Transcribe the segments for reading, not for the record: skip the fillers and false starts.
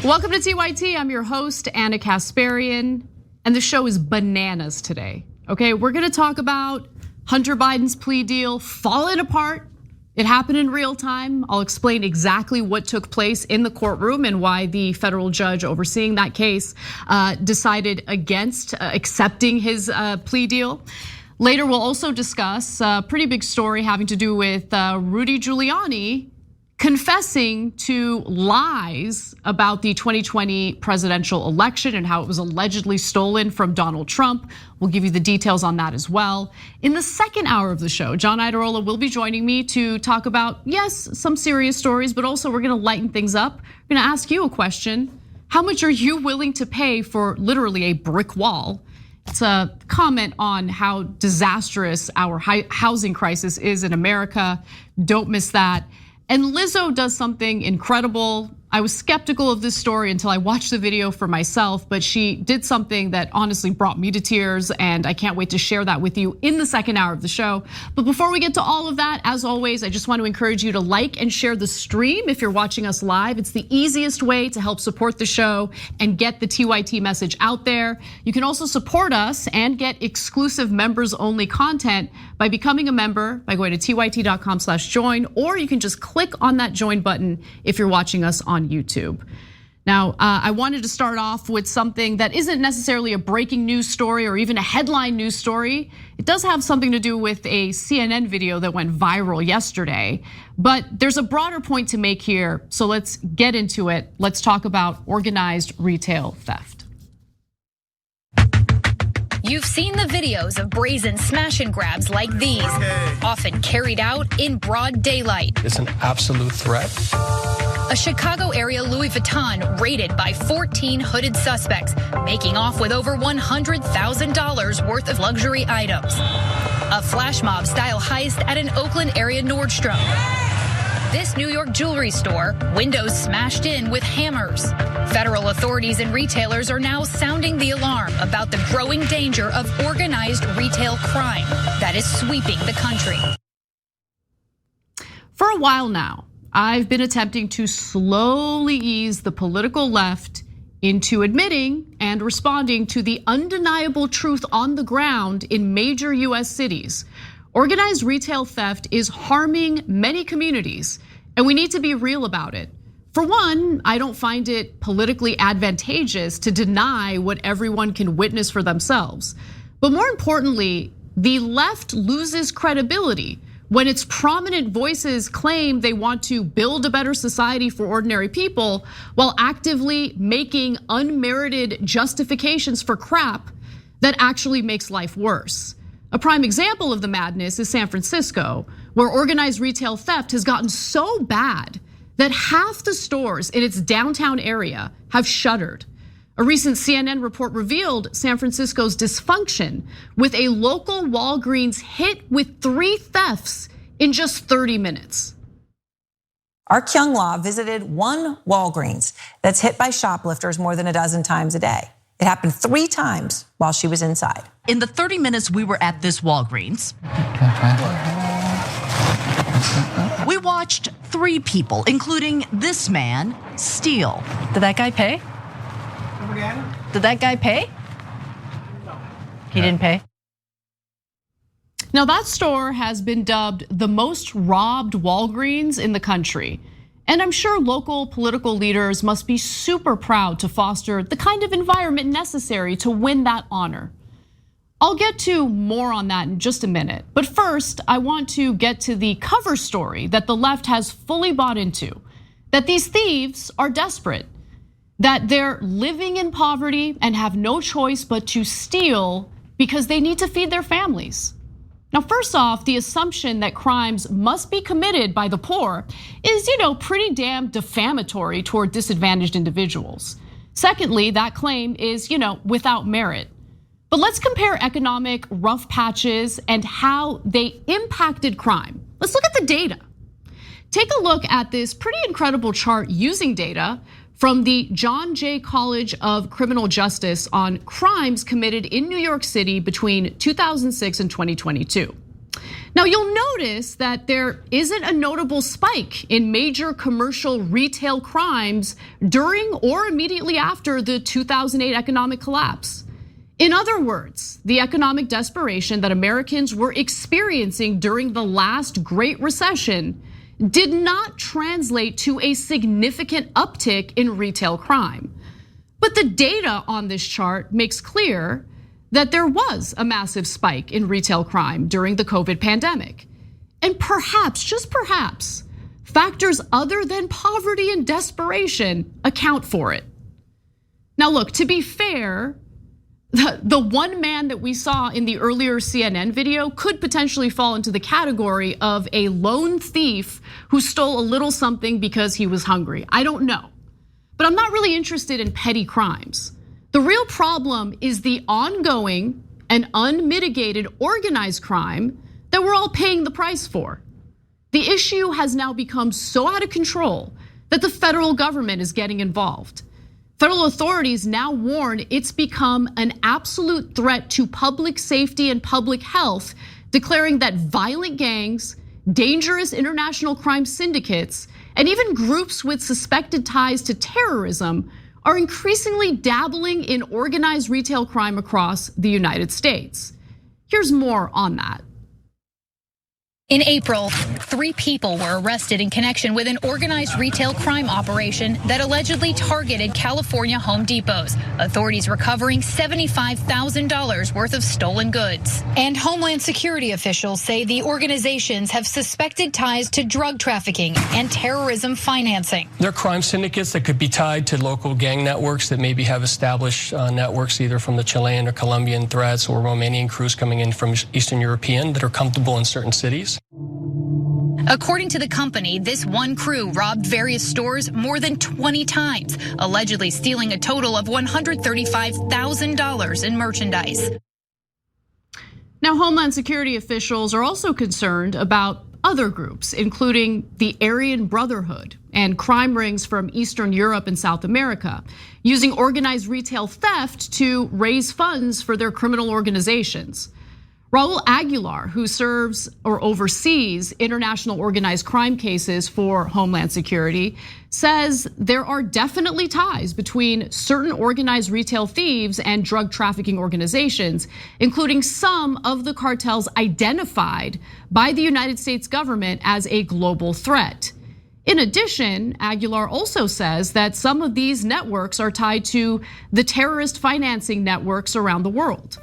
Welcome to TYT. I'm your host, Anna Kasparian, and the show is bananas today. Okay, we're gonna talk about Hunter Biden's plea deal falling apart. It happened in real time. I'll explain exactly what took place in the courtroom and why the federal judge overseeing that case decided against accepting his plea deal. Later, we'll also discuss a pretty big story having to do with Rudy Giuliani confessing to lies about the 2020 presidential election and how it was allegedly stolen from Donald Trump. We'll give you the details on that as well. In the second hour of the show, John Iadarola will be joining me to talk about, yes, some serious stories, but also we're gonna lighten things up. We're gonna ask you a question. How much are you willing to pay for literally a brick wall? It's a comment on how disastrous our housing crisis is in America. Don't miss that. And Lizzo does something incredible. I was skeptical of this story until I watched the video for myself, but she did something that honestly brought me to tears, and I can't wait to share that with you in the second hour of the show. But before we get to all of that, as always, I just want to encourage you to like and share the stream if you're watching us live. It's the easiest way to help support the show and get the TYT message out there. You can also support us and get exclusive members only content by becoming a member by going to tyt.com/join, or you can just click on that join button if you're watching us on YouTube. Now, I wanted to start off with something that isn't necessarily a breaking news story or even a headline news story. It does have something to do with a CNN video that went viral yesterday, but there's a broader point to make here, so let's get into it. Let's talk about organized retail theft. You've seen the videos of brazen smash and grabs like these, often carried out in broad daylight. It's an absolute threat. A Chicago area Louis Vuitton raided by 14 hooded suspects, making off with over $100,000 worth of luxury items. A flash mob style heist at an Oakland area Nordstrom. This New York jewelry store, windows smashed in with hammers. Federal authorities and retailers are now sounding the alarm about the growing danger of organized retail crime that is sweeping the country. For a while now, I've been attempting to slowly ease the political left into admitting and responding to the undeniable truth on the ground in major US cities. Organized retail theft is harming many communities, and we need to be real about it. For one, I don't find it politically advantageous to deny what everyone can witness for themselves. But more importantly, the left loses credibility when its prominent voices claim they want to build a better society for ordinary people while actively making unmerited justifications for crap that actually makes life worse. A prime example of the madness is San Francisco, where organized retail theft has gotten so bad that half the stores in its downtown area have shuttered. A recent CNN report revealed San Francisco's dysfunction with a local Walgreens hit with 3 thefts in just 30 minutes. Our Kyung Law visited one Walgreens that's hit by shoplifters more than a dozen times a day. It happened 3 times while she was inside. In the 30 minutes we were at this Walgreens, we watched 3 people, including this man, steal. Did that guy pay? Did that guy pay? He didn't pay. Now that store has been dubbed the most robbed Walgreens in the country. And I'm sure local political leaders must be super proud to foster the kind of environment necessary to win that honor. I'll get to more on that in just a minute. But first, I want to get to the cover story that the left has fully bought into. That these thieves are desperate. That they're living in poverty and have no choice but to steal because they need to feed their families. Now, first off, the assumption that crimes must be committed by the poor is, pretty damn defamatory toward disadvantaged individuals. Secondly, that claim is, without merit. But let's compare economic rough patches and how they impacted crime. Let's look at the data. Take a look at this pretty incredible chart using data from the John Jay College of Criminal Justice on crimes committed in New York City between 2006 and 2022. Now you'll notice that there isn't a notable spike in major commercial retail crimes during or immediately after the 2008 economic collapse. In other words, the economic desperation that Americans were experiencing during the last Great Recession did not translate to a significant uptick in retail crime. But the data on this chart makes clear that there was a massive spike in retail crime during the COVID pandemic. And perhaps, just perhaps, factors other than poverty and desperation account for it. Now look, to be fair, the one man that we saw in the earlier CNN video could potentially fall into the category of a lone thief who stole a little something because he was hungry. I don't know, but I'm not really interested in petty crimes. The real problem is the ongoing and unmitigated organized crime that we're all paying the price for. The issue has now become so out of control that the federal government is getting involved. Federal authorities now warn it's become an absolute threat to public safety and public health, declaring that violent gangs, dangerous international crime syndicates, and even groups with suspected ties to terrorism are increasingly dabbling in organized retail crime across the United States. Here's more on that. In April, 3 people were arrested in connection with an organized retail crime operation that allegedly targeted California Home Depots. Authorities recovering $75,000 worth of stolen goods. And Homeland Security officials say the organizations have suspected ties to drug trafficking and terrorism financing. They're crime syndicates that could be tied to local gang networks that maybe have established networks either from the Chilean or Colombian threats or Romanian crews coming in from Eastern European that are comfortable in certain cities. According to the company, this one crew robbed various stores more than 20 times, allegedly stealing a total of $135,000 in merchandise. Now, Homeland Security officials are also concerned about other groups, including the Aryan Brotherhood and crime rings from Eastern Europe and South America, using organized retail theft to raise funds for their criminal organizations. Raul Aguilar, who serves or oversees international organized crime cases for Homeland Security, says there are definitely ties between certain organized retail thieves and drug trafficking organizations, including some of the cartels identified by the United States government as a global threat. In addition, Aguilar also says that some of these networks are tied to the terrorist financing networks around the world.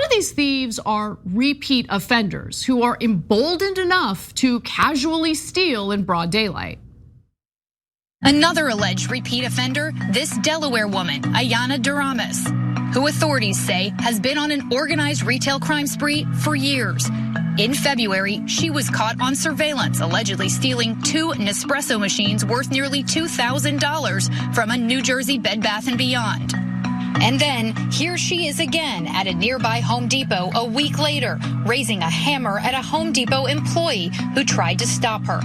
These thieves are repeat offenders who are emboldened enough to casually steal in broad daylight. Another alleged repeat offender, this Delaware woman, Ayana Duramis, who authorities say has been on an organized retail crime spree for years. In February, she was caught on surveillance, allegedly stealing 2 Nespresso machines worth nearly $2,000 from a New Jersey Bed Bath & Beyond. And then here she is again at a nearby Home Depot a week later, raising a hammer at a Home Depot employee who tried to stop her.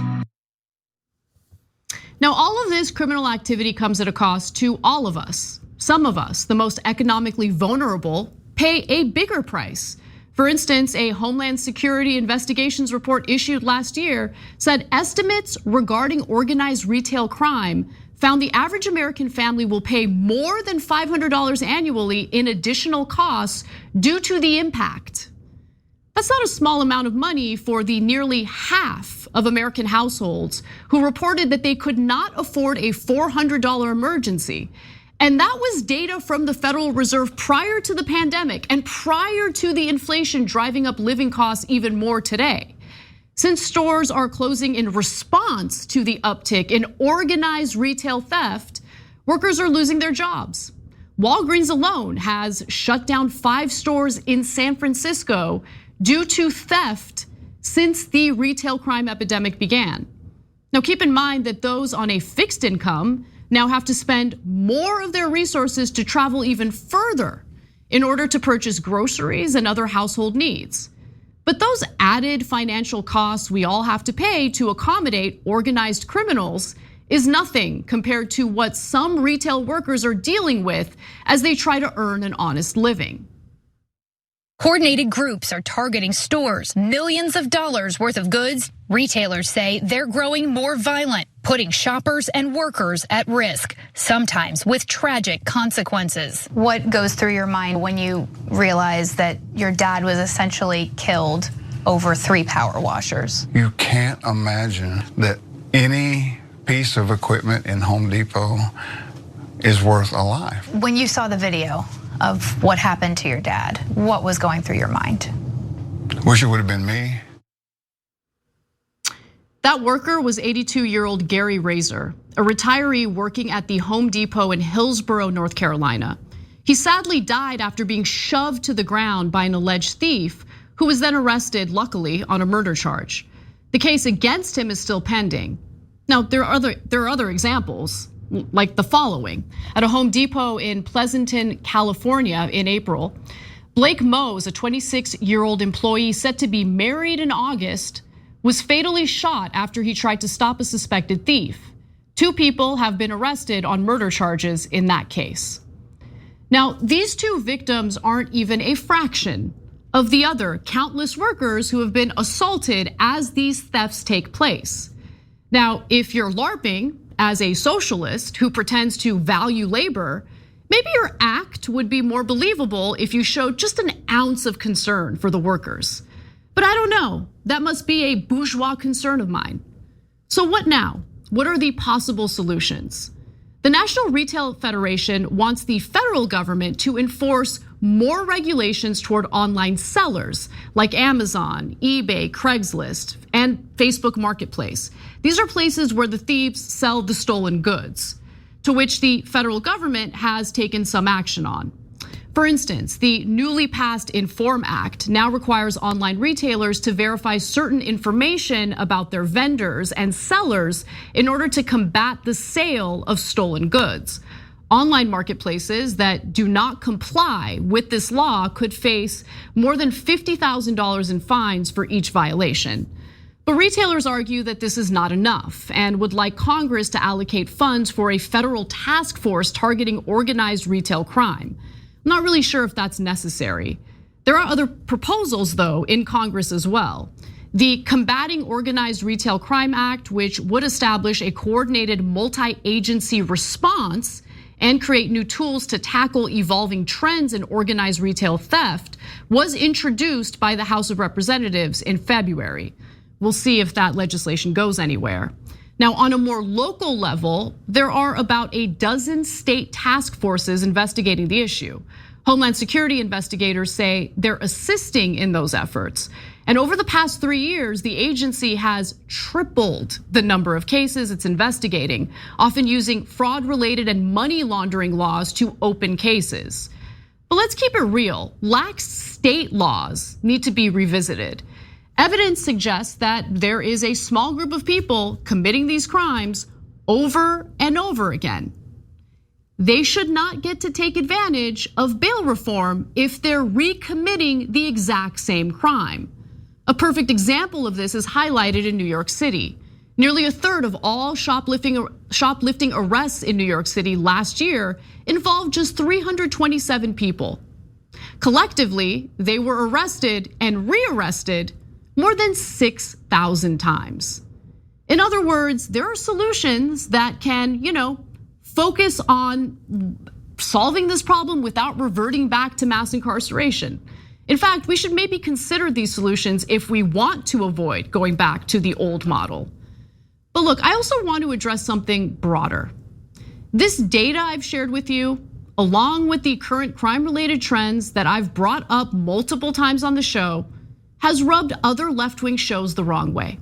Now, all of this criminal activity comes at a cost to all of us. Some of us, the most economically vulnerable, pay a bigger price. For instance, a Homeland Security investigations report issued last year said estimates regarding organized retail crime found the average American family will pay more than $500 annually in additional costs due to the impact. That's not a small amount of money for the nearly half of American households who reported that they could not afford a $400 emergency. And that was data from the Federal Reserve prior to the pandemic and prior to the inflation driving up living costs even more today. Since stores are closing in response to the uptick in organized retail theft, workers are losing their jobs. Walgreens alone has shut down 5 stores in San Francisco due to theft since the retail crime epidemic began. Now keep in mind that those on a fixed income now have to spend more of their resources to travel even further in order to purchase groceries and other household needs. But those added financial costs we all have to pay to accommodate organized criminals is nothing compared to what some retail workers are dealing with as they try to earn an honest living. Coordinated groups are targeting stores, millions of dollars worth of goods. Retailers say they're growing more violent, putting shoppers and workers at risk, sometimes with tragic consequences. What goes through your mind when you realize that your dad was essentially killed over 3 power washers? You can't imagine that any piece of equipment in Home Depot is worth a life. When you saw the video of what happened to your dad, what was going through your mind? Wish it would have been me. That worker was 82-year-old Gary Razor, a retiree working at the Home Depot in Hillsborough, North Carolina. He sadly died after being shoved to the ground by an alleged thief who was then arrested, luckily, on a murder charge. The case against him is still pending. Now, there are other examples, like the following. At a Home Depot in Pleasanton, California in April, Blake Mose, a 26-year-old employee set to be married in August, was fatally shot after he tried to stop a suspected thief. 2 people have been arrested on murder charges in that case. Now, these 2 victims aren't even a fraction of the other countless workers who have been assaulted as these thefts take place. Now, if you're LARPing as a socialist who pretends to value labor, maybe your act would be more believable if you showed just an ounce of concern for the workers. But I don't know, that must be a bourgeois concern of mine. So what now? What are the possible solutions? The National Retail Federation wants the federal government to enforce more regulations toward online sellers like Amazon, eBay, Craigslist, and Facebook Marketplace. These are places where the thieves sell the stolen goods, to which the federal government has taken some action on. For instance, the newly passed INFORM Act now requires online retailers to verify certain information about their vendors and sellers in order to combat the sale of stolen goods. Online marketplaces that do not comply with this law could face more than $50,000 in fines for each violation. But retailers argue that this is not enough and would like Congress to allocate funds for a federal task force targeting organized retail crime. I'm not really sure if that's necessary. There are other proposals, though, in Congress as well. The Combating Organized Retail Crime Act, which would establish a coordinated multi-agency response and create new tools to tackle evolving trends in organized retail theft, was introduced by the House of Representatives in February. We'll see if that legislation goes anywhere. Now, on a more local level, there are about a dozen state task forces investigating the issue. Homeland Security investigators say they're assisting in those efforts. And over the past 3 years, the agency has tripled the number of cases it's investigating, often using fraud-related and money laundering laws to open cases. But let's keep it real. Lax state laws need to be revisited. Evidence suggests that there is a small group of people committing these crimes over and over again. They should not get to take advantage of bail reform if they're recommitting the exact same crime. A perfect example of this is highlighted in New York City. Nearly a third of all shoplifting arrests in New York City last year involved just 327 people. Collectively, they were arrested and rearrested more than 6,000 times. In other words, there are solutions that can, focus on solving this problem without reverting back to mass incarceration. In fact, we should maybe consider these solutions if we want to avoid going back to the old model. But look, I also want to address something broader. This data I've shared with you, along with the current crime-related trends that I've brought up multiple times on the show, has rubbed other left-wing shows the wrong way.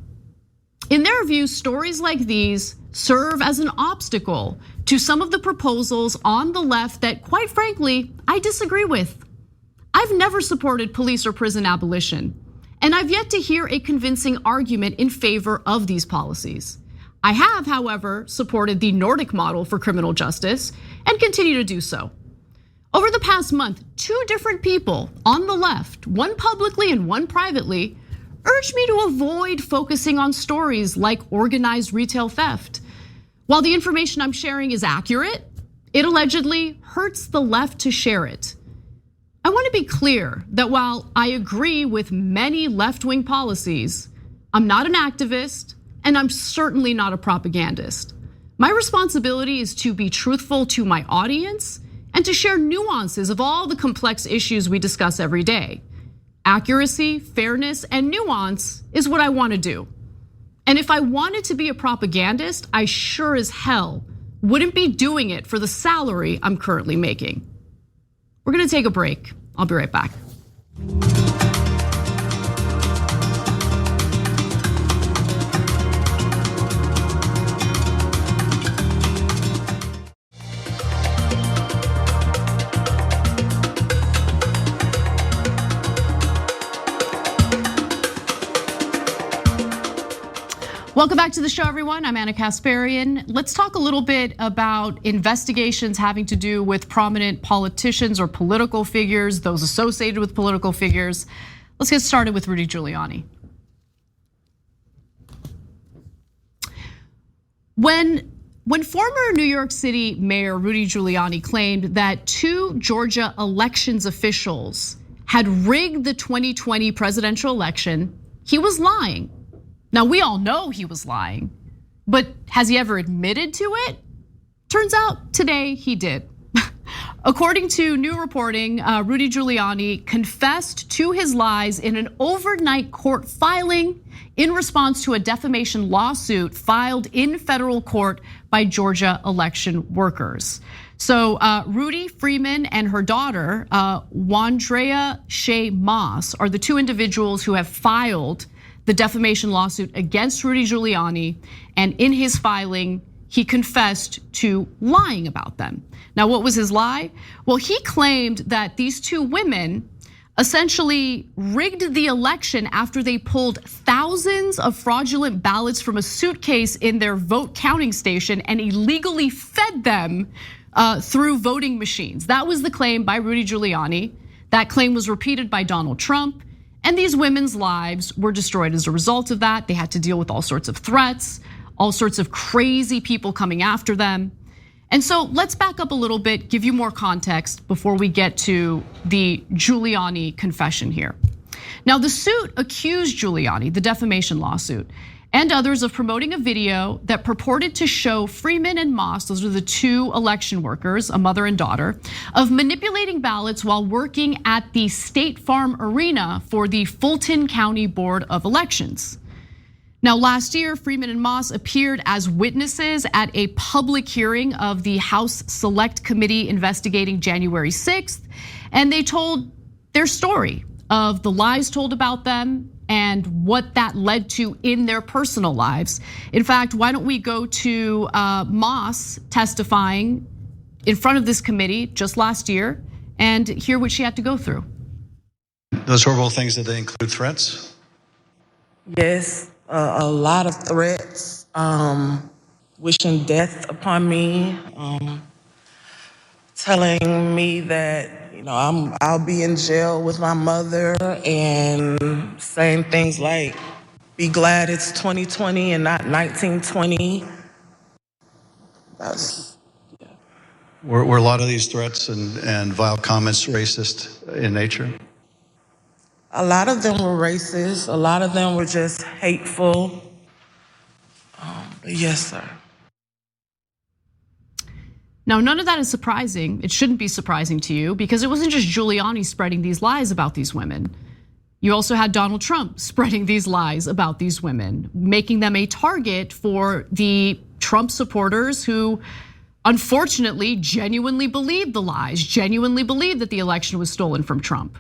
In their view, stories like these serve as an obstacle to some of the proposals on the left that, quite frankly, I disagree with. I've never supported police or prison abolition, and I've yet to hear a convincing argument in favor of these policies. I have, however, supported the Nordic model for criminal justice and continue to do so. Over the past month, 2 different people on the left, one publicly and one privately, urged me to avoid focusing on stories like organized retail theft. While the information I'm sharing is accurate, it allegedly hurts the left to share it. I want to be clear that while I agree with many left-wing policies, I'm not an activist and I'm certainly not a propagandist. My responsibility is to be truthful to my audience and to share nuances of all the complex issues we discuss every day. Accuracy, fairness, and nuance is what I want to do. And if I wanted to be a propagandist, I sure as hell wouldn't be doing it for the salary I'm currently making. We're gonna take a break. I'll be right back. Welcome back to the show, everyone. I'm Anna Kasparian. Let's talk a little bit about investigations having to do with prominent politicians or political figures, those associated with political figures. Let's get started with Rudy Giuliani. When former New York City Mayor Rudy Giuliani claimed that 2 Georgia elections officials had rigged the 2020 presidential election, he was lying. Now, we all know he was lying, but has he ever admitted to it? Turns out today he did. According to new reporting, Rudy Giuliani confessed to his lies in an overnight court filing in response to a defamation lawsuit filed in federal court by Georgia election workers. So Rudy Freeman and her daughter, Wandrea Shea Moss, are the 2 individuals who have filed the defamation lawsuit against Rudy Giuliani, and in his filing, he confessed to lying about them. Now, what was his lie? Well, he claimed that these 2 women essentially rigged the election after they pulled thousands of fraudulent ballots from a suitcase in their vote counting station and illegally fed them through voting machines. That was the claim by Rudy Giuliani. That claim was repeated by Donald Trump. And these women's lives were destroyed as a result of that. They had to deal with all sorts of threats, all sorts of crazy people coming after them. And so let's back up a little bit, give you more context before we get to the Giuliani confession here. Now, the suit accused Giuliani, the defamation lawsuit, and others of promoting a video that purported to show Freeman and Moss, those are the 2 election workers, a mother and daughter, of manipulating ballots while working at the State Farm Arena for the Fulton County Board of Elections. Now, last year, Freeman and Moss appeared as witnesses at a public hearing of the House Select Committee investigating January 6th, and they told their story of the lies told about them and what that led to in their personal lives. In fact, why don't we go to Moss testifying in front of this committee just last year and hear what she had to go through. Those horrible things, did they include threats? Yes, a lot of threats, wishing death upon me, telling me that I'll be in jail with my mother, and saying things like, "Be glad it's 2020 and not 1920." Were a lot of these threats and vile comments racist in nature? A lot of them were racist. A lot of them were just hateful. But yes, sir. Now, none of that is surprising. It shouldn't be surprising to you because it wasn't just Giuliani spreading these lies about these women. You also had Donald Trump spreading these lies about these women, making them a target for the Trump supporters who unfortunately genuinely believed the lies, genuinely believed that the election was stolen from Trump.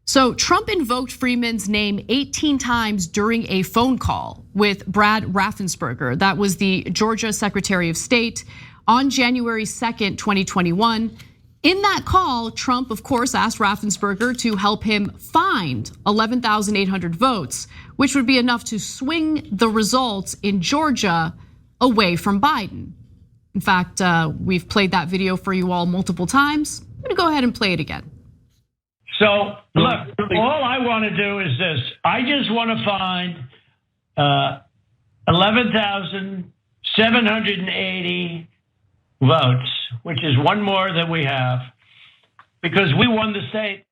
So Trump invoked Freeman's name 18 times during a phone call with Brad Raffensperger. That was the Georgia Secretary of State on January 2nd, 2021. In that call, Trump, of course, asked Raffensperger to help him find 11,800 votes, which would be enough to swing the results in Georgia away from Biden. In fact, we've played that video for you all multiple times. gonna go ahead and play it again. So look, all I want to do is this. I just want to find 11,780 votes, which is one more than we have, because we won the state.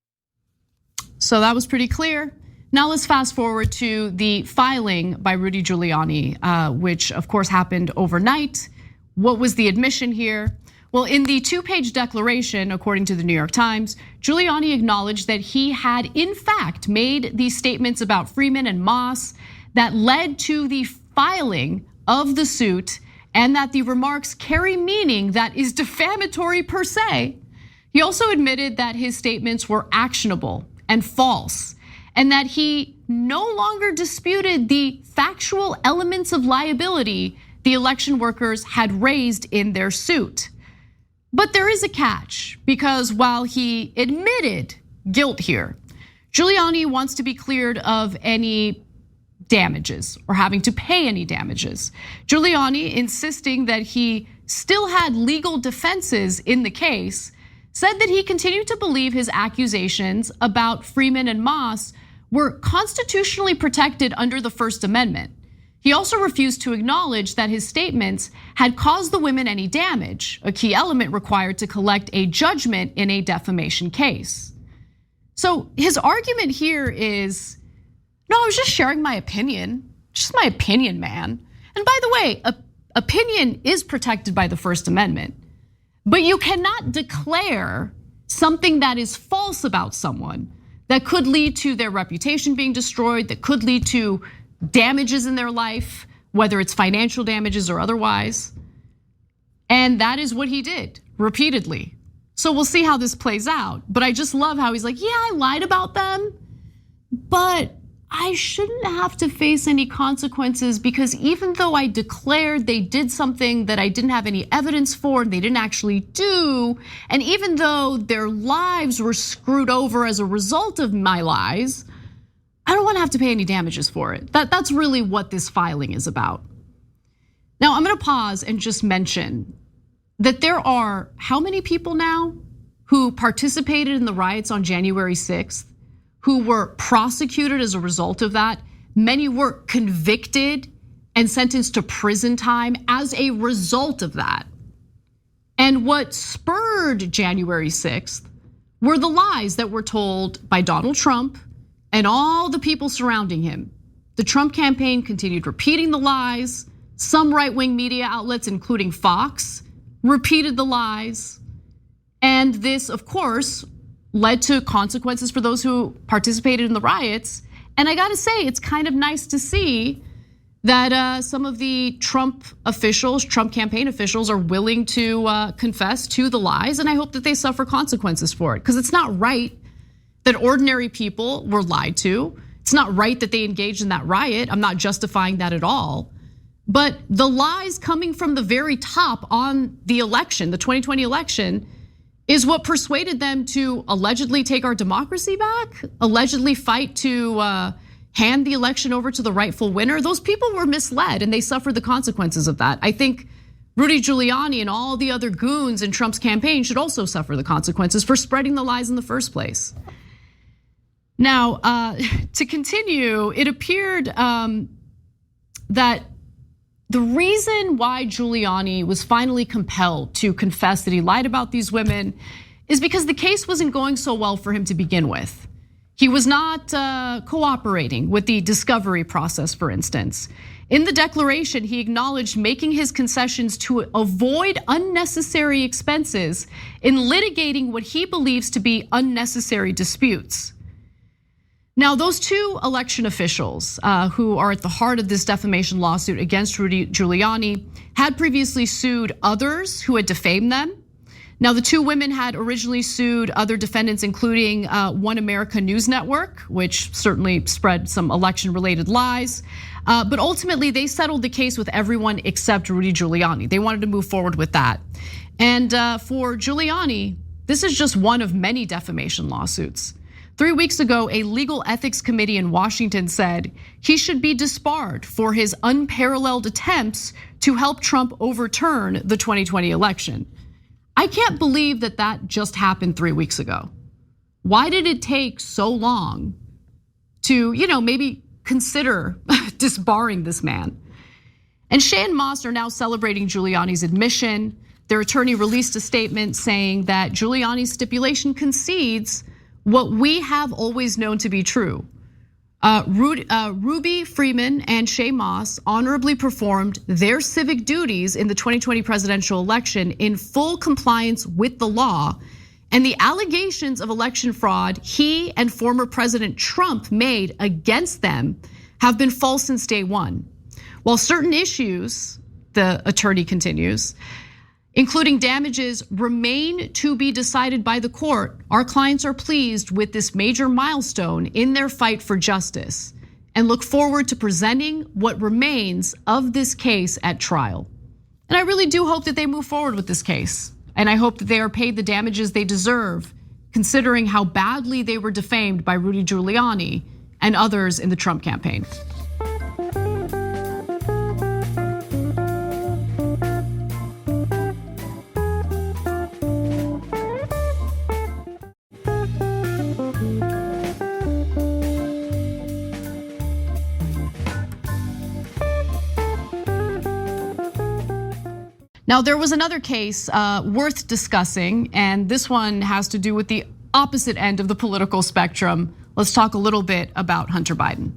So that was pretty clear. Now let's fast forward to the filing by Rudy Giuliani, which of course happened overnight. What was the admission here? Well, in the 2-page declaration, according to the New York Times, Giuliani acknowledged that he had in fact made these statements about Freeman and Moss that led to the filing of the suit, and that the remarks carry meaning that is defamatory per se. He also admitted that his statements were actionable and false, and that he no longer disputed the factual elements of liability the election workers had raised in their suit. But there is a catch, because while he admitted guilt here, Giuliani wants to be cleared of any damages or having to pay any damages. Giuliani, insisting that he still had legal defenses in the case, said that he continued to believe his accusations about Freeman and Moss were constitutionally protected under the First Amendment. He also refused to acknowledge that his statements had caused the women any damage, a key element required to collect a judgment in a defamation case. So his argument here is, no, I was just sharing my opinion, just my opinion, man. And by the way, opinion is protected by the First Amendment, but you cannot declare something that is false about someone that could lead to their reputation being destroyed, that could lead to damages in their life, whether it's financial damages or otherwise. And that is what he did repeatedly. So we'll see how this plays out. But I just love how he's like, yeah, I lied about them, but I shouldn't have to face any consequences, because even though I declared they did something that I didn't have any evidence for, and they didn't actually do, and even though their lives were screwed over as a result of my lies, I don't want to have to pay any damages for it. That's really what this filing is about. Now, I'm gonna pause and just mention that there are how many people now who participated in the riots on January 6th, who were prosecuted as a result of that. Many were convicted and sentenced to prison time as a result of that. And what spurred January 6th were the lies that were told by Donald Trump and all the people surrounding him. The Trump campaign continued repeating the lies. Some right-wing media outlets, including Fox, repeated the lies. And this, of course, led to consequences for those who participated in the riots. And I gotta say, it's kind of nice to see that some of the Trump officials, Trump campaign officials, are willing to confess to the lies. And I hope that they suffer consequences for it, because it's not right that ordinary people were lied to. It's not right that they engaged in that riot. I'm not justifying that at all. But the lies coming from the very top on the election, the 2020 election, is what persuaded them to allegedly take our democracy back, allegedly fight to hand the election over to the rightful winner. Those people were misled and they suffered the consequences of that. I think Rudy Giuliani and all the other goons in Trump's campaign should also suffer the consequences for spreading the lies in the first place. Now, to continue, it appeared that the reason why Giuliani was finally compelled to confess that he lied about these women is because the case wasn't going so well for him to begin with. He was not cooperating with the discovery process, for instance. In the declaration, he acknowledged making his concessions to avoid unnecessary expenses in litigating what he believes to be unnecessary disputes. Now, those two election officials who are at the heart of this defamation lawsuit against Rudy Giuliani had previously sued others who had defamed them. Now, the two women had originally sued other defendants, including One America News Network, which certainly spread some election-related lies. But ultimately, they settled the case with everyone except Rudy Giuliani. They wanted to move forward with that. And for Giuliani, this is just one of many defamation lawsuits. 3 weeks ago, a legal ethics committee in Washington said he should be disbarred for his unparalleled attempts to help Trump overturn the 2020 election. I can't believe that that just happened 3 weeks ago. Why did it take so long to, maybe consider disbarring this man? And Shea and Moss are now celebrating Giuliani's admission. Their attorney released a statement saying that Giuliani's stipulation concedes what we have always known to be true. Ruby Freeman and Shea Moss honorably performed their civic duties in the 2020 presidential election in full compliance with the law. And the allegations of election fraud he and former President Trump made against them have been false since day one. While certain issues, the attorney continues, including damages, remain to be decided by the court, our clients are pleased with this major milestone in their fight for justice and look forward to presenting what remains of this case at trial. And I really do hope that they move forward with this case. And I hope that they are paid the damages they deserve, considering how badly they were defamed by Rudy Giuliani and others in the Trump campaign. Now, there was another case worth discussing, and this one has to do with the opposite end of the political spectrum. Let's talk a little bit about Hunter Biden.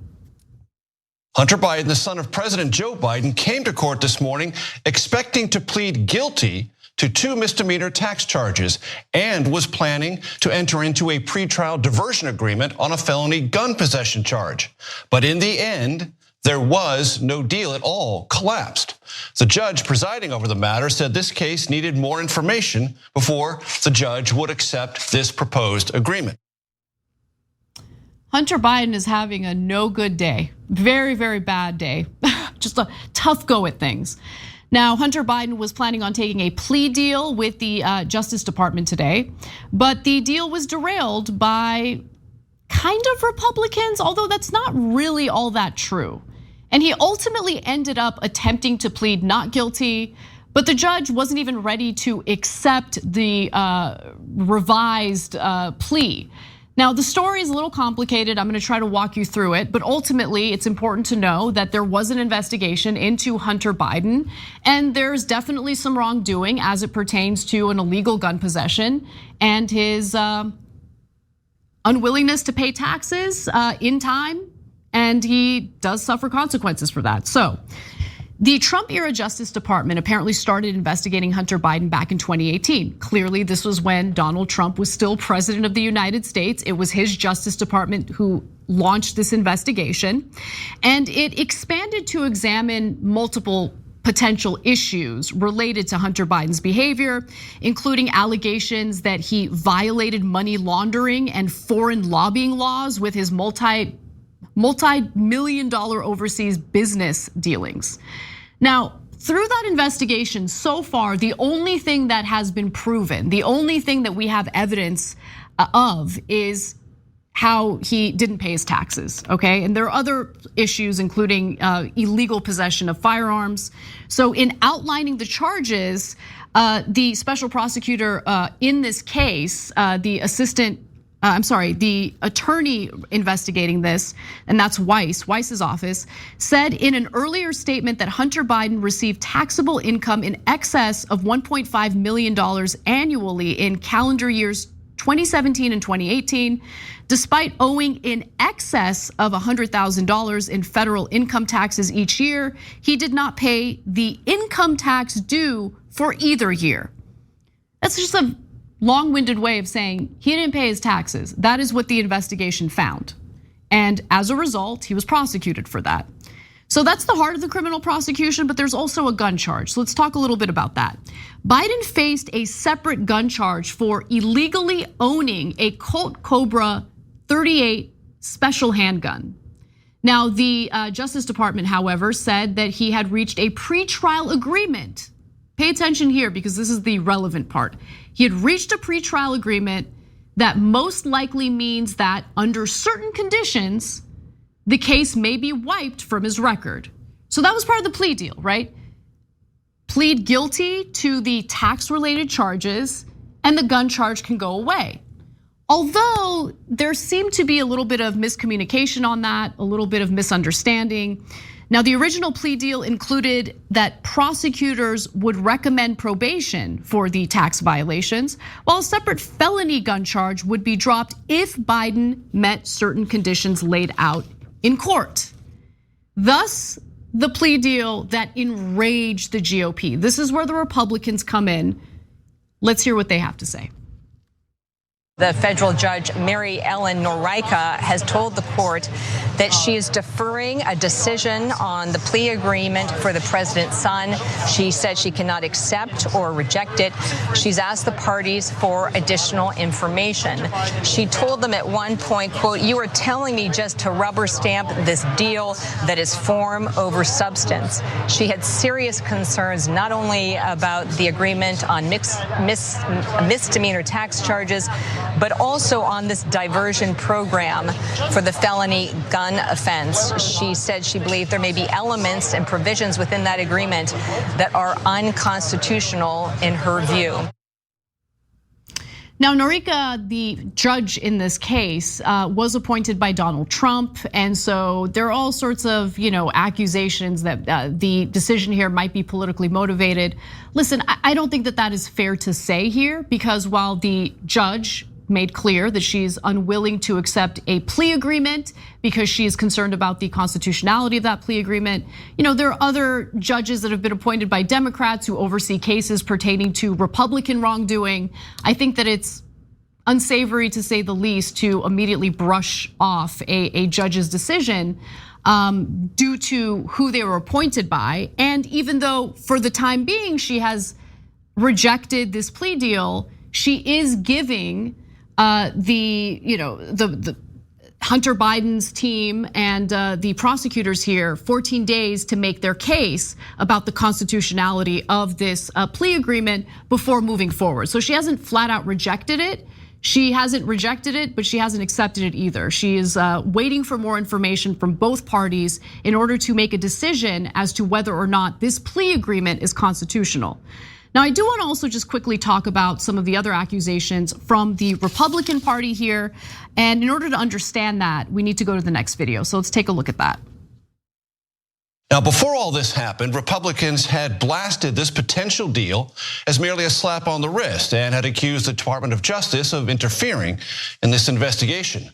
Hunter Biden, the son of President Joe Biden, came to court this morning expecting to plead guilty to 2 misdemeanor tax charges and was planning to enter into a pretrial diversion agreement on a felony gun possession charge. But in the end, there was no deal. It all collapsed. The judge presiding over the matter said this case needed more information before the judge would accept this proposed agreement. Hunter Biden is having a no good day. Very, very bad day. Just a tough go at things. Now, Hunter Biden was planning on taking a plea deal with the Justice Department today, but the deal was derailed by kind of Republicans, although that's not really all that true. And he ultimately ended up attempting to plead not guilty, but the judge wasn't even ready to accept the revised plea. Now, the story is a little complicated. I'm gonna try to walk you through it, but ultimately it's important to know that there was an investigation into Hunter Biden, and there's definitely some wrongdoing as it pertains to an illegal gun possession and his unwillingness to pay taxes in time, and he does suffer consequences for that. So, the Trump-era Justice Department apparently started investigating Hunter Biden back in 2018. Clearly, this was when Donald Trump was still president of the United States. It was his Justice Department who launched this investigation, and it expanded to examine multiple potential issues related to Hunter Biden's behavior, including allegations that he violated money laundering and foreign lobbying laws with his multi-million-dollar overseas business dealings. Now, through that investigation so far, the only thing that has been proven, the only thing that we have evidence of is how he didn't pay his taxes, okay? And there are other issues, including illegal possession of firearms. So in outlining the charges, the special prosecutor in this case, the attorney investigating this, and that's Weiss's office, said in an earlier statement that Hunter Biden received taxable income in excess of $1.5 million annually in calendar years 2017 and 2018, despite owing in excess of $100,000 in federal income taxes each year. He did not pay the income tax due for either year. That's just a long-winded way of saying he didn't pay his taxes. That is what the investigation found. And as a result, he was prosecuted for that. So that's the heart of the criminal prosecution, but there's also a gun charge. So let's talk a little bit about that. Biden faced a separate gun charge for illegally owning a Colt Cobra 38 special handgun. Now, the Justice Department, however, said that he had reached a pretrial agreement. Pay attention here because this is the relevant part. He had reached a pretrial agreement that most likely means that under certain conditions, the case may be wiped from his record. So that was part of the plea deal, right? plead guilty to the tax-related charges, and the gun charge can go away. Although there seemed to be a little bit of miscommunication on that, a little bit of misunderstanding. Now, the original plea deal included that prosecutors would recommend probation for the tax violations, while a separate felony gun charge would be dropped if Biden met certain conditions laid out in court. Thus, the plea deal that enraged the GOP. This is where the Republicans come in. Let's hear what they have to say. The federal judge, Mary Ellen Noreika, has told the court that she is deferring a decision on the plea agreement for the president's son. She said she cannot accept or reject it. She's asked the parties for additional information. She told them at one point, quote, "You are telling me just to rubber stamp this deal that is form over substance." She had serious concerns not only about the agreement on misdemeanor tax charges, but also on this diversion program for the felony gun offense. She said she believed there may be elements and provisions within that agreement that are unconstitutional in her view. Now, Noreika, the judge in this case, was appointed by Donald Trump. And so there are all sorts of accusations that the decision here might be politically motivated. Listen, I don't think that that is fair to say here, because while the judge made clear that she's unwilling to accept a plea agreement because she is concerned about the constitutionality of that plea agreement. There are other judges that have been appointed by Democrats who oversee cases pertaining to Republican wrongdoing. I think that it's unsavory, to say the least, to immediately brush off a judge's decision due to who they were appointed by. And even though for the time being she has rejected this plea deal, she is giving the Hunter Biden's team and the prosecutors here 14 days to make their case about the constitutionality of this plea agreement before moving forward. So she hasn't flat out rejected it. She hasn't rejected it, but she hasn't accepted it either. She is waiting for more information from both parties in order to make a decision as to whether or not this plea agreement is constitutional. Now, I do want to also just quickly talk about some of the other accusations from the Republican Party here. And in order to understand that, we need to go to the next video. So let's take a look at that. Now, before all this happened, Republicans had blasted this potential deal as merely a slap on the wrist and had accused the Department of Justice of interfering in this investigation.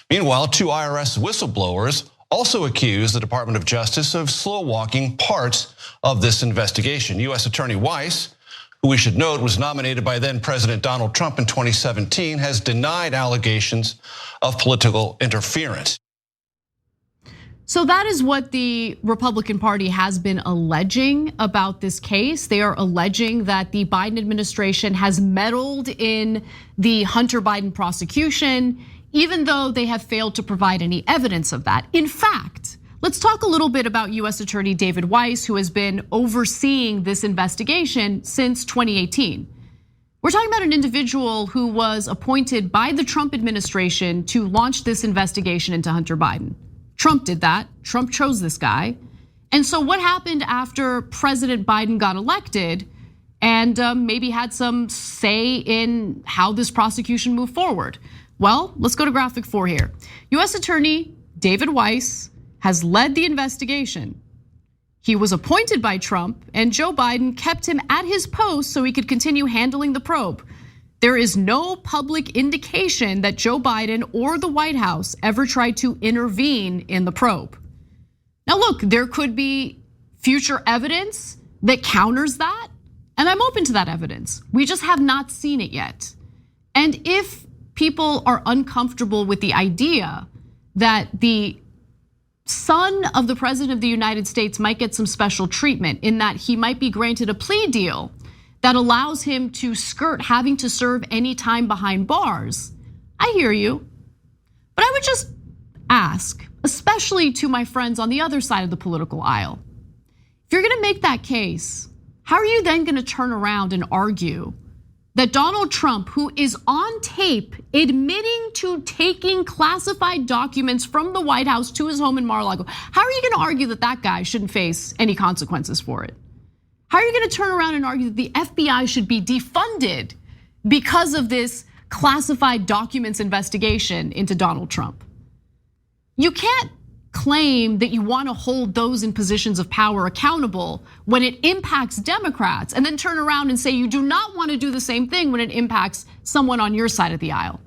Meanwhile, two IRS whistleblowers also accused the Department of Justice of slow-walking parts of this investigation. U.S. Attorney Weiss, who we should note was nominated by then President Donald Trump in 2017, has denied allegations of political interference. So that is what the Republican Party has been alleging about this case. They are alleging that the Biden administration has meddled in the Hunter Biden prosecution, even though they have failed to provide any evidence of that. In fact, let's talk a little bit about US Attorney David Weiss, who has been overseeing this investigation since 2018. We're talking about an individual who was appointed by the Trump administration to launch this investigation into Hunter Biden. Trump did that. Trump chose this guy. And so what happened after President Biden got elected and maybe had some say in how this prosecution moved forward? Well, let's go to graphic 4 here. US Attorney David Weiss has led the investigation. He was appointed by Trump, and Joe Biden kept him at his post so he could continue handling the probe. There is no public indication that Joe Biden or the White House ever tried to intervene in the probe. Now look, there could be future evidence that counters that, and I'm open to that evidence. We just have not seen it yet. And if people are uncomfortable with the idea that the son of the president of the United States might get some special treatment in that he might be granted a plea deal that allows him to skirt having to serve any time behind bars, I hear you. But I would just ask, especially to my friends on the other side of the political aisle, if you're gonna make that case, how are you then gonna turn around and argue that Donald Trump, who is on tape admitting to taking classified documents from the White House to his home in Mar-a-Lago, how are you gonna argue that that guy shouldn't face any consequences for it? How are you gonna turn around and argue that the FBI should be defunded because of this classified documents investigation into Donald Trump? You can't claim that you want to hold those in positions of power accountable when it impacts Democrats, and then turn around and say you do not want to do the same thing when it impacts someone on your side of the aisle.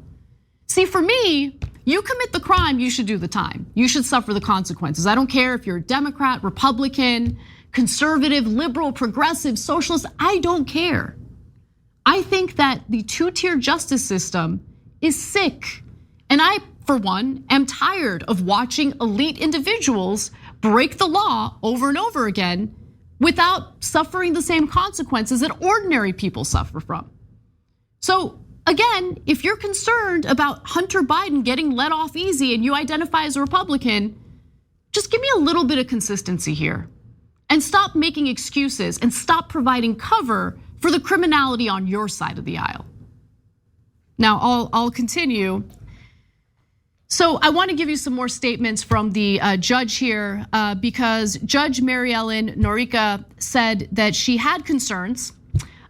See, for me, you commit the crime, you should do the time. You should suffer the consequences. I don't care if you're a Democrat, Republican, conservative, liberal, progressive, socialist, I don't care. I think that the two-tier justice system is sick. And I, for one, am tired of watching elite individuals break the law over and over again without suffering the same consequences that ordinary people suffer from. So again, if you're concerned about Hunter Biden getting let off easy and you identify as a Republican, just give me a little bit of consistency here. And stop making excuses and stop providing cover for the criminality on your side of the aisle. Now, I'll continue. So I want to give you some more statements from the judge here because Judge Mary Ellen Norica said that she had concerns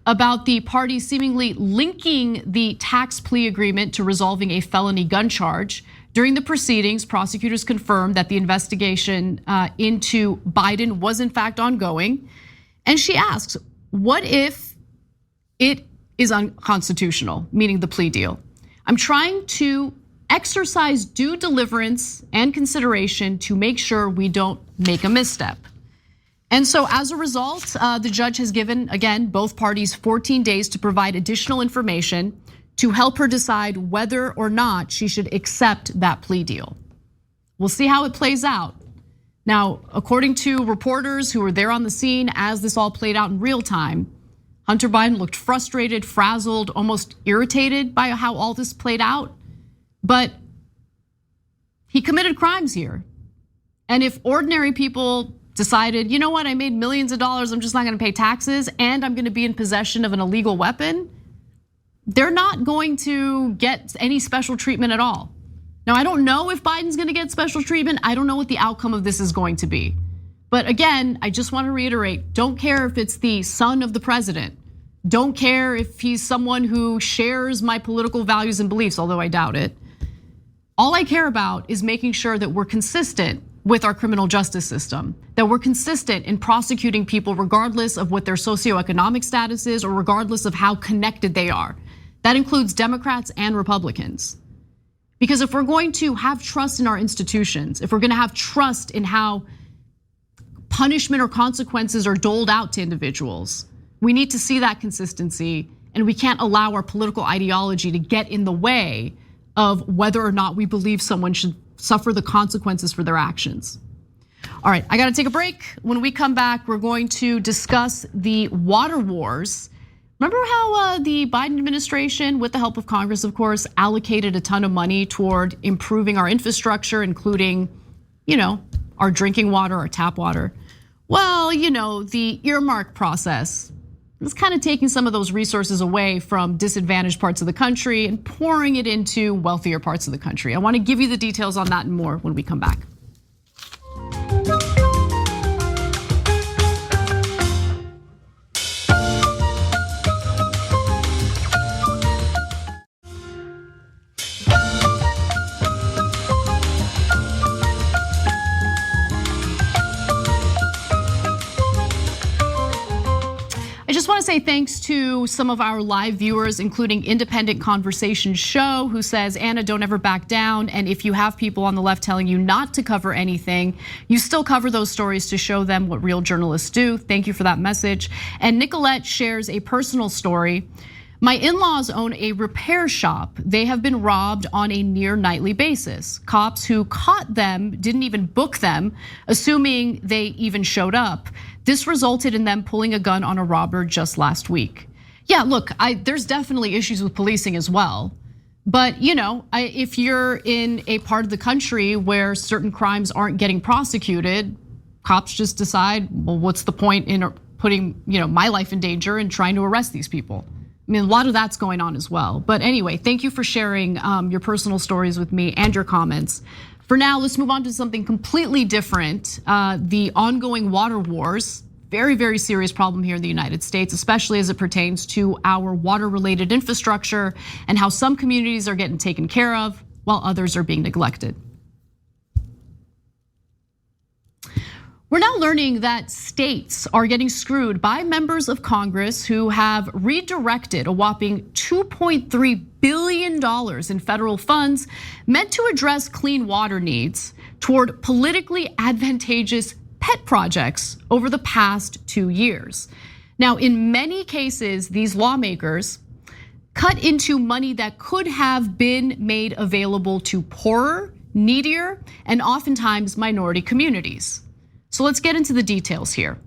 about the party seemingly linking the tax plea agreement to resolving a felony gun charge. During the proceedings, prosecutors confirmed that the investigation into Biden was in fact ongoing. And she asks, what if it is unconstitutional, meaning the plea deal? I'm trying to exercise due diligence and consideration to make sure we don't make a misstep. And so as a result, the judge has given, again, both parties 14 days to provide additional information to help her decide whether or not she should accept that plea deal. We'll see how it plays out. Now, according to reporters who were there on the scene as this all played out in real time, Hunter Biden looked frustrated, frazzled, almost irritated by how all this played out. But he committed crimes here. And if ordinary people decided, you know what, I made millions of dollars, I'm just not gonna pay taxes, and I'm gonna be in possession of an illegal weapon, they're not going to get any special treatment at all. Now, I don't know if Biden's gonna get special treatment. I don't know what the outcome of this is going to be. But again, I just wanna reiterate, don't care if it's the son of the president. Don't care if he's someone who shares my political values and beliefs, although I doubt it. All I care about is making sure that we're consistent with our criminal justice system, that we're consistent in prosecuting people regardless of what their socioeconomic status is or regardless of how connected they are. That includes Democrats and Republicans. Because if we're going to have trust in our institutions, if we're gonna have trust in how punishment or consequences are doled out to individuals, we need to see that consistency, and we can't allow our political ideology to get in the way of whether or not we believe someone should suffer the consequences for their actions. All right, I gotta take a break. When we come back, we're going to discuss the water wars. Remember how the Biden administration, with the help of Congress, of course, allocated a ton of money toward improving our infrastructure, including, our drinking water, our tap water? Well, the earmark process is kind of taking some of those resources away from disadvantaged parts of the country and pouring it into wealthier parts of the country. I want to give you the details on that and more when we come back. I just want to say thanks to some of our live viewers, including Independent Conversation Show, who says, Anna, don't ever back down. And if you have people on the left telling you not to cover anything, you still cover those stories to show them what real journalists do. Thank you for that message. And Nicolette shares a personal story. My in-laws own a repair shop. They have been robbed on a near nightly basis. Cops who caught them didn't even book them, assuming they even showed up. This resulted in them pulling a gun on a robber just last week. Yeah, look, there's definitely issues with policing as well. But if you're in a part of the country where certain crimes aren't getting prosecuted, cops just decide, well, what's the point in putting my life in danger and trying to arrest these people? I mean, a lot of that's going on as well. But anyway, thank you for sharing your personal stories with me and your comments. For now, let's move on to something completely different. The ongoing water wars very, very serious problem here in the United States, especially as it pertains to our water-related infrastructure and how some communities are getting taken care of while others are being neglected. We're now learning that states are getting screwed by members of Congress who have redirected a whopping $2.3 billion in federal funds meant to address clean water needs toward politically advantageous pet projects over the past 2 years. Now, in many cases, these lawmakers cut into money that could have been made available to poorer, needier, and oftentimes minority communities. So let's get into the details here.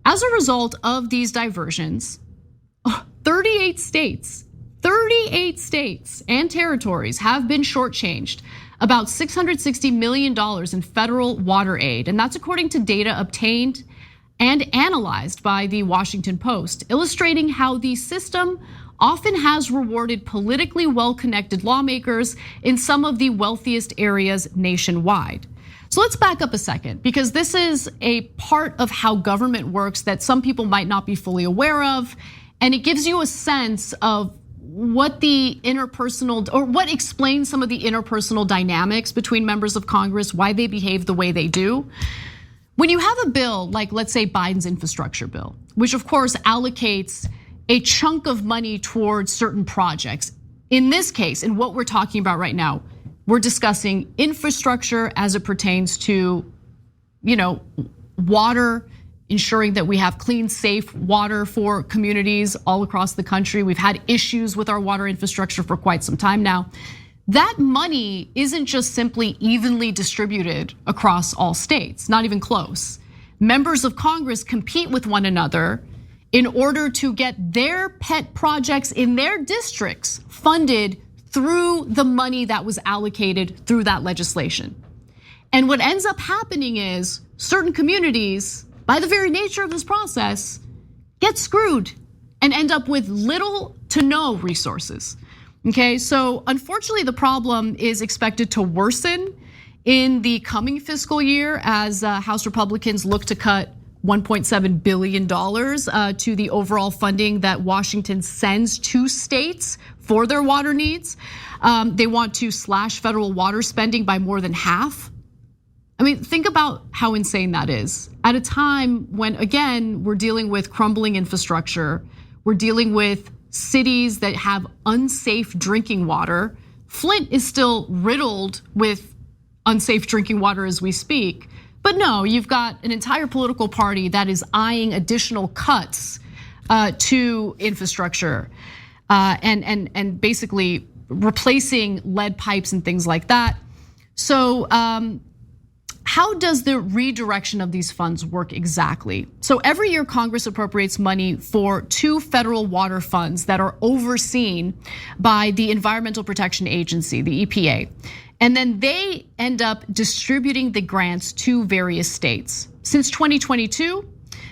As a result of these diversions, 38 states and territories have been shortchanged about $660 million in federal water aid. And that's according to data obtained and analyzed by the Washington Post, illustrating how the system often has rewarded politically well-connected lawmakers in some of the wealthiest areas nationwide. So let's back up a second, because this is a part of how government works that some people might not be fully aware of. And it gives you a sense of what the interpersonal, or what explains some of the interpersonal dynamics between members of Congress, why they behave the way they do. When you have a bill like, let's say, Biden's infrastructure bill, which of course allocates a chunk of money towards certain projects. In this case, in what we're talking about right now, we're discussing infrastructure as it pertains to, water, ensuring that we have clean, safe water for communities all across the country. We've had issues with our water infrastructure for quite some time now. That money isn't just simply evenly distributed across all states, not even close. Members of Congress compete with one another in order to get their pet projects in their districts funded through the money that was allocated through that legislation. And what ends up happening is certain communities, by the very nature of this process, get screwed and end up with little to no resources. Okay, so unfortunately the problem is expected to worsen in the coming fiscal year as House Republicans look to cut $1.7 billion to the overall funding that Washington sends to states for their water needs. They want to slash federal water spending by more than half. I mean, think about how insane that is. At a time when, again, we're dealing with crumbling infrastructure, we're dealing with cities that have unsafe drinking water. Flint is still riddled with unsafe drinking water as we speak. But no, you've got an entire political party that is eyeing additional cuts to infrastructure and basically replacing lead pipes and things like that. So how does the redirection of these funds work exactly? So every year Congress appropriates money for 2 federal water funds that are overseen by the Environmental Protection Agency, the EPA. And then they end up distributing the grants to various states. Since 2022,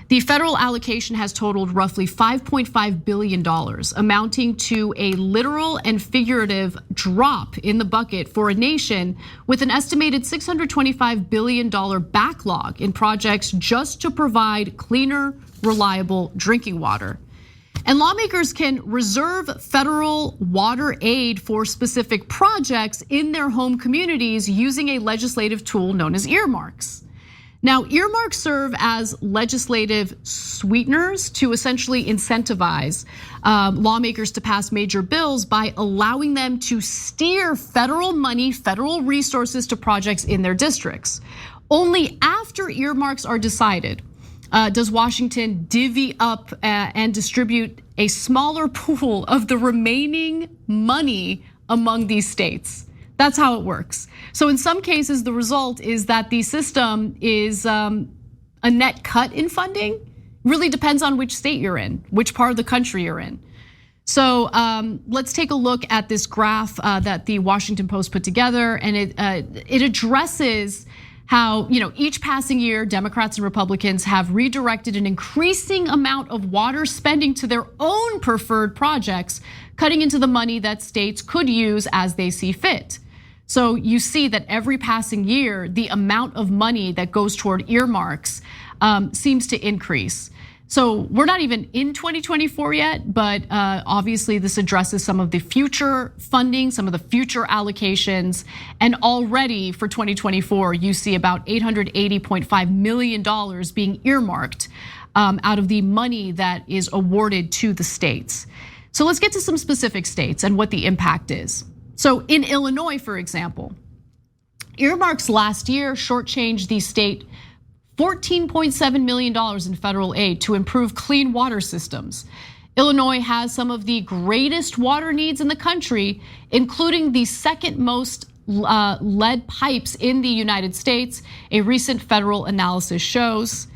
the federal allocation has totaled roughly $5.5 billion, amounting to a literal and figurative drop in the bucket for a nation with an estimated $625 billion backlog in projects just to provide cleaner, reliable drinking water. And lawmakers can reserve federal water aid for specific projects in their home communities using a legislative tool known as earmarks. Now, earmarks serve as legislative sweeteners to essentially incentivize lawmakers to pass major bills by allowing them to steer federal money, federal resources to projects in their districts. Only after earmarks are decided does Washington divvy up and distribute a smaller pool of the remaining money among these states. That's how it works. So in some cases, the result is that the system is a net cut in funding. Really depends on which state you're in, which part of the country you're in. So let's take a look at this graph that the Washington Post put together, and it addresses how each passing year, Democrats and Republicans have redirected an increasing amount of water spending to their own preferred projects, cutting into the money that states could use as they see fit. So you see that every passing year, the amount of money that goes toward earmarks seems to increase. So we're not even in 2024 yet, but obviously this addresses some of the future funding, some of the future allocations. And already for 2024, you see about $880.5 million being earmarked out of the money that is awarded to the states. So let's get to some specific states and what the impact is. So in Illinois, for example, earmarks last year shortchanged the state $14.7 million in federal aid to improve clean water systems. Illinois has some of the greatest water needs in the country, including the second most lead pipes in the United States, a recent federal analysis shows.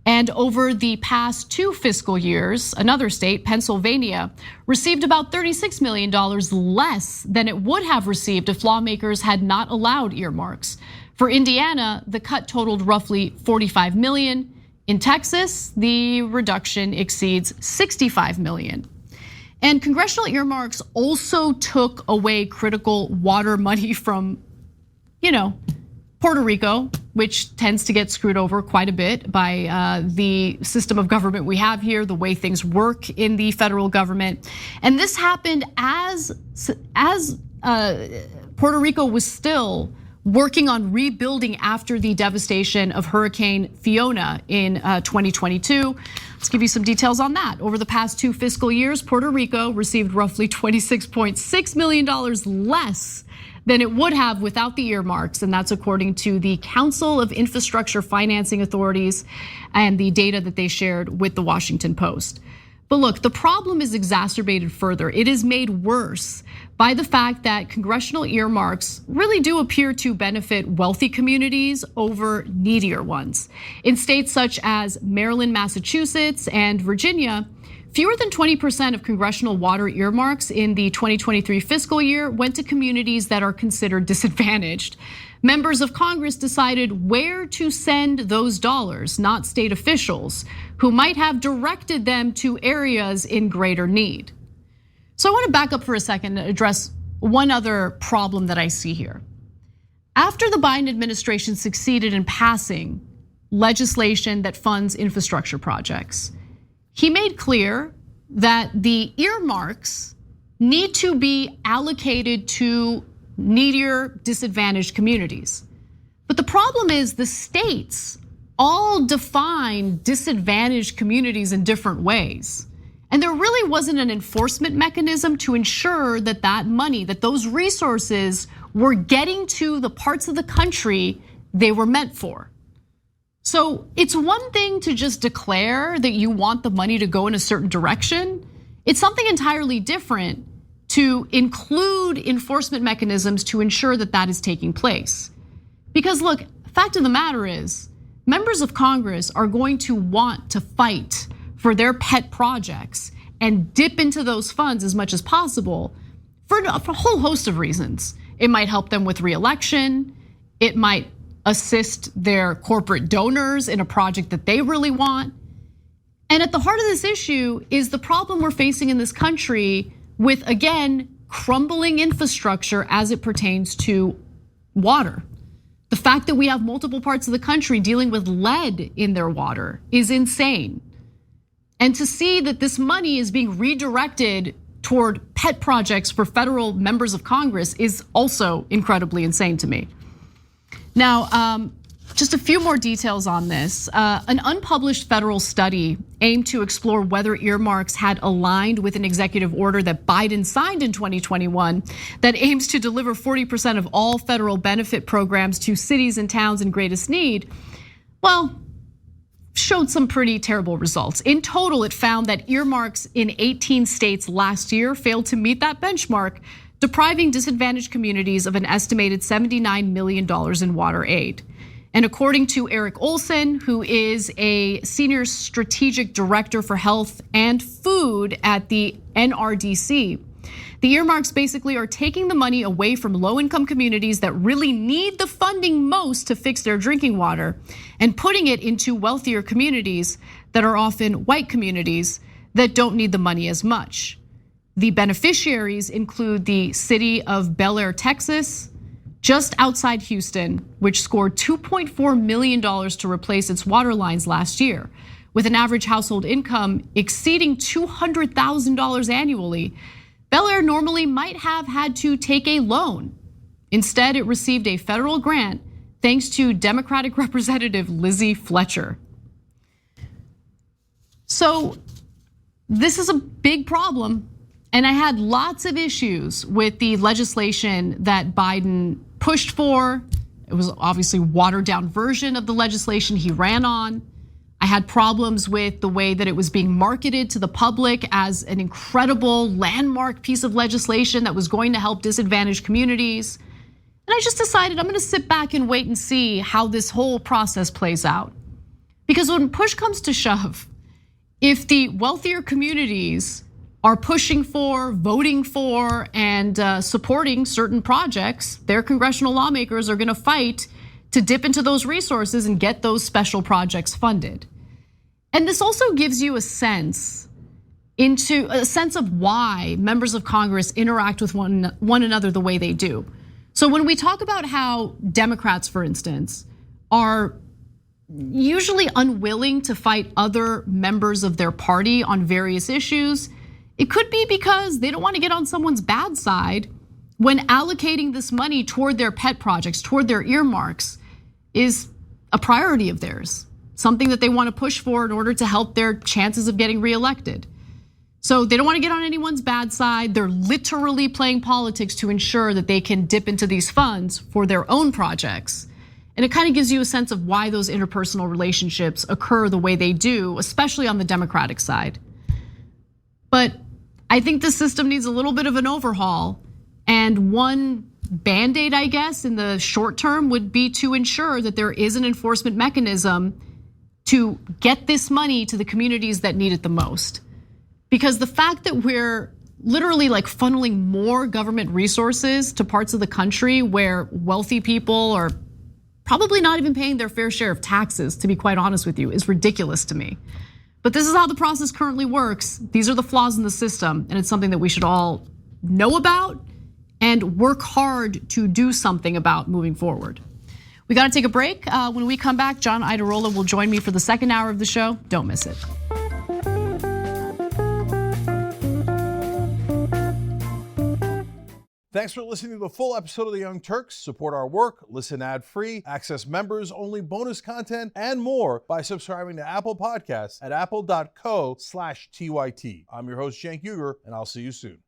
And over the past 2 fiscal years, another state, Pennsylvania, received about $36 million less than it would have received if lawmakers had not allowed earmarks. For Indiana, the cut totaled roughly $45 million. In Texas, the reduction exceeds $65 million. And congressional earmarks also took away critical water money from, Puerto Rico, which tends to get screwed over quite a bit by the system of government we have here, the way things work in the federal government. And this happened as Puerto Rico was still working on rebuilding after the devastation of Hurricane Fiona in 2022. Let's give you some details on that. Over the past 2 fiscal years, Puerto Rico received roughly $26.6 million less than it would have without the earmarks, and that's according to the Council of Infrastructure Financing Authorities and the data that they shared with the Washington Post. But look, the problem is exacerbated further. It is made worse by the fact that congressional earmarks really do appear to benefit wealthy communities over needier ones. In states such as Maryland, Massachusetts, and Virginia, fewer than 20% of congressional water earmarks in the 2023 fiscal year went to communities that are considered disadvantaged. Members of Congress decided where to send those dollars, not state officials, who might have directed them to areas in greater need. So I want to back up for a second and address one other problem that I see here. After the Biden administration succeeded in passing legislation that funds infrastructure projects, he made clear that the earmarks need to be allocated to needier, disadvantaged communities. But the problem is the states all define disadvantaged communities in different ways. And there really wasn't an enforcement mechanism to ensure that that money, that those resources were getting to the parts of the country they were meant for. So it's one thing to just declare that you want the money to go in a certain direction. It's something entirely different to include enforcement mechanisms to ensure that that is taking place. Because look, fact of the matter is, members of Congress are going to want to fight for their pet projects and dip into those funds as much as possible for a whole host of reasons. It might help them with re-election. It might assist their corporate donors in a project that they really want. And at the heart of this issue is the problem we're facing in this country with, again, crumbling infrastructure as it pertains to water. The fact that we have multiple parts of the country dealing with lead in their water is insane. And to see that this money is being redirected toward pet projects for federal members of Congress is also incredibly insane to me. Now, just a few more details on this. An unpublished federal study aimed to explore whether earmarks had aligned with an executive order that Biden signed in 2021 that aims to deliver 40% of all federal benefit programs to cities and towns in greatest need, well, showed some pretty terrible results. In total, it found that earmarks in 18 states last year failed to meet that benchmark, depriving disadvantaged communities of an estimated $79 million in water aid. And according to Eric Olson, who is a senior strategic director for health and food at the NRDC, the earmarks basically are taking the money away from low-income communities that really need the funding most to fix their drinking water and putting it into wealthier communities that are often white communities that don't need the money as much. The beneficiaries include the city of Bel Air, Texas, just outside Houston, which scored $2.4 million to replace its water lines last year. With an average household income exceeding $200,000 annually, Bel Air normally might have had to take a loan. Instead, it received a federal grant thanks to Democratic Representative Lizzie Fletcher. So this is a big problem. And I had lots of issues with the legislation that Biden pushed for. It was obviously a watered down version of the legislation he ran on. I had problems with the way that it was being marketed to the public as an incredible landmark piece of legislation that was going to help disadvantaged communities. And I just decided I'm gonna sit back and wait and see how this whole process plays out. Because when push comes to shove, if the wealthier communities are pushing for, voting for, and supporting certain projects, their congressional lawmakers are gonna fight to dip into those resources and get those special projects funded. And this also gives you a sense of why members of Congress interact with one another the way they do. So when we talk about how Democrats, for instance, are usually unwilling to fight other members of their party on various issues, it could be because they don't want to get on someone's bad side when allocating this money toward their pet projects, toward their earmarks, is a priority of theirs, something that they want to push for in order to help their chances of getting reelected. So they don't want to get on anyone's bad side. They're literally playing politics to ensure that they can dip into these funds for their own projects. And it kind of gives you a sense of why those interpersonal relationships occur the way they do, especially on the Democratic side. But I think the system needs a little bit of an overhaul. And one band-aid, I guess, in the short term would be to ensure that there is an enforcement mechanism to get this money to the communities that need it the most. Because the fact that we're literally like funneling more government resources to parts of the country where wealthy people are probably not even paying their fair share of taxes, to be quite honest with you, is ridiculous to me. But this is how the process currently works. These are the flaws in the system, and it's something that we should all know about and work hard to do something about moving forward. We gotta take a break. When we come back, John Iadarola will join me for the second hour of the show. Don't miss it. Thanks for listening to the full episode of The Young Turks. Support our work, listen ad-free, access members-only bonus content, and more by subscribing to Apple Podcasts at apple.co/TYT. I'm your host, Cenk Uygur, and I'll see you soon.